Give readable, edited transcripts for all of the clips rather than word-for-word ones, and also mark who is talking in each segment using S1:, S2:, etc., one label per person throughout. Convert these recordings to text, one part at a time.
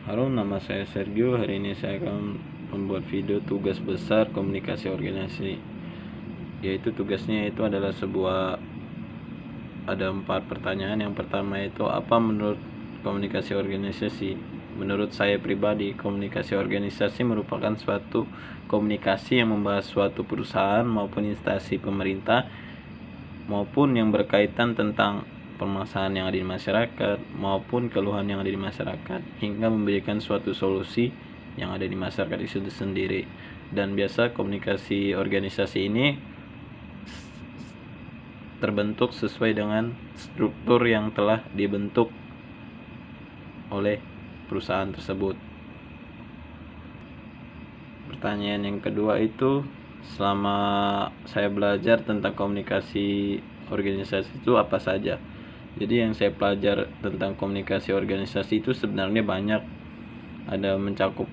S1: Halo, nama saya Sergio. Hari ini saya akan membuat video tugas besar komunikasi organisasi. Yaitu tugasnya itu adalah ada 4 pertanyaan. Yang pertama itu, apa menurut komunikasi organisasi? Menurut saya pribadi, komunikasi organisasi merupakan suatu komunikasi yang membahas suatu perusahaan maupun instansi pemerintah maupun yang berkaitan tentang permasalahan yang ada di masyarakat maupun keluhan yang ada di masyarakat, hingga memberikan suatu solusi yang ada di masyarakat itu sendiri. Dan biasa komunikasi organisasi ini terbentuk sesuai dengan struktur yang telah dibentuk oleh perusahaan tersebut. Pertanyaan yang kedua itu, selama saya belajar tentang komunikasi organisasi itu apa saja? Jadi yang saya pelajari tentang komunikasi organisasi itu sebenarnya banyak. Ada mencakup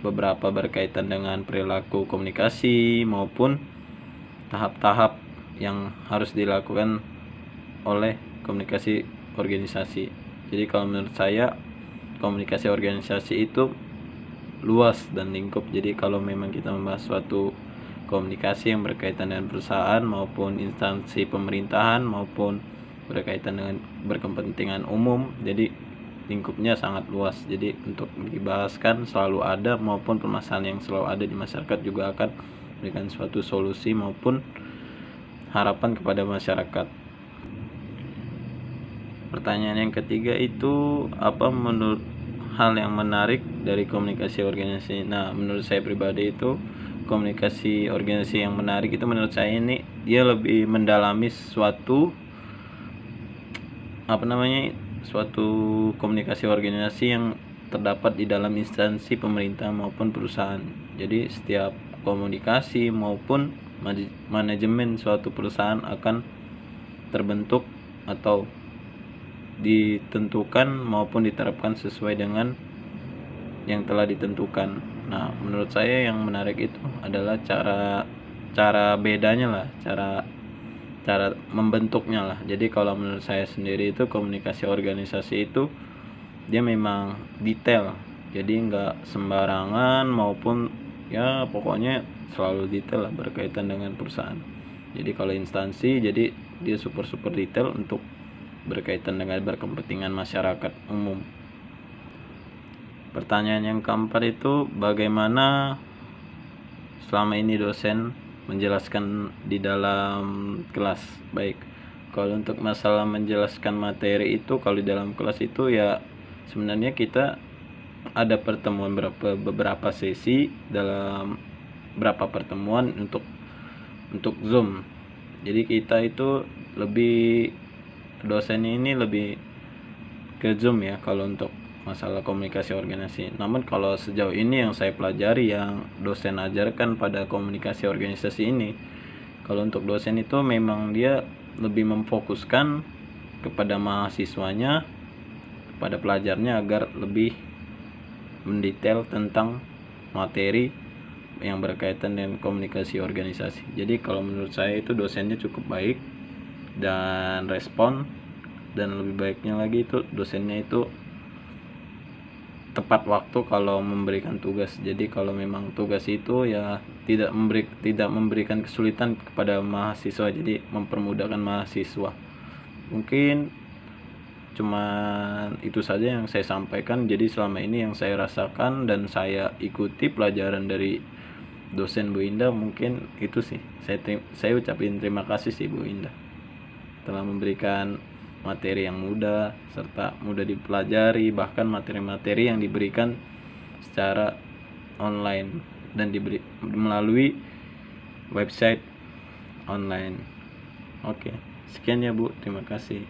S1: beberapa berkaitan dengan perilaku komunikasi maupun tahap-tahap yang harus dilakukan oleh komunikasi organisasi. Jadi kalau menurut saya, komunikasi organisasi itu luas dan lingkup. Jadi kalau memang kita membahas suatu komunikasi yang berkaitan dengan perusahaan maupun instansi pemerintahan maupun berkaitan dengan berkepentingan umum, jadi lingkupnya sangat luas. Jadi untuk dibahaskan selalu ada, maupun permasalahan yang selalu ada di masyarakat juga akan memberikan suatu solusi maupun harapan kepada masyarakat. Pertanyaan yang ketiga itu, apa menurut hal yang menarik dari komunikasi organisasi? Nah, menurut saya pribadi itu, komunikasi organisasi yang menarik itu menurut saya ini dia lebih mendalami suatu komunikasi organisasi yang terdapat di dalam instansi pemerintah maupun perusahaan. Jadi setiap komunikasi maupun manajemen suatu perusahaan akan terbentuk atau ditentukan maupun diterapkan sesuai dengan yang telah ditentukan. Nah, menurut saya yang menarik itu adalah cara bedanya lah, cara membentuknya lah. Jadi kalau menurut saya sendiri itu, komunikasi organisasi itu dia memang detail. Jadi nggak sembarangan, maupun ya pokoknya selalu detail lah berkaitan dengan perusahaan. Jadi kalau instansi, jadi dia super detail untuk berkaitan dengan berkepentingan masyarakat umum. Pertanyaan yang keempat itu, bagaimana selama ini dosen menjelaskan di dalam kelas? Baik, kalau untuk masalah menjelaskan materi itu, kalau di dalam kelas itu ya sebenarnya kita ada pertemuan beberapa sesi dalam berapa pertemuan untuk Zoom. Jadi kita itu dosennya ini lebih ke Zoom ya kalau untuk masalah komunikasi organisasi. Namun kalau sejauh ini yang saya pelajari, yang dosen ajarkan pada komunikasi organisasi ini, kalau untuk dosen itu memang dia lebih memfokuskan kepada mahasiswanya, pada pelajarnya, agar lebih mendetail tentang materi yang berkaitan dengan komunikasi organisasi. Jadi kalau menurut saya itu dosennya cukup baik dan respon, dan lebih baiknya lagi itu dosennya itu tepat waktu kalau memberikan tugas. Jadi kalau memang tugas itu ya tidak memberikan kesulitan kepada mahasiswa, jadi mempermudahkan mahasiswa. Mungkin cuma itu saja yang saya sampaikan. Jadi selama ini yang saya rasakan dan saya ikuti pelajaran dari dosen Bu Indah, mungkin itu sih. Saya ucapin terima kasih sih Bu Indah telah memberikan materi yang mudah serta mudah dipelajari, bahkan materi-materi yang diberikan secara online dan diberi melalui website online. Oke, sekian ya Bu, terima kasih.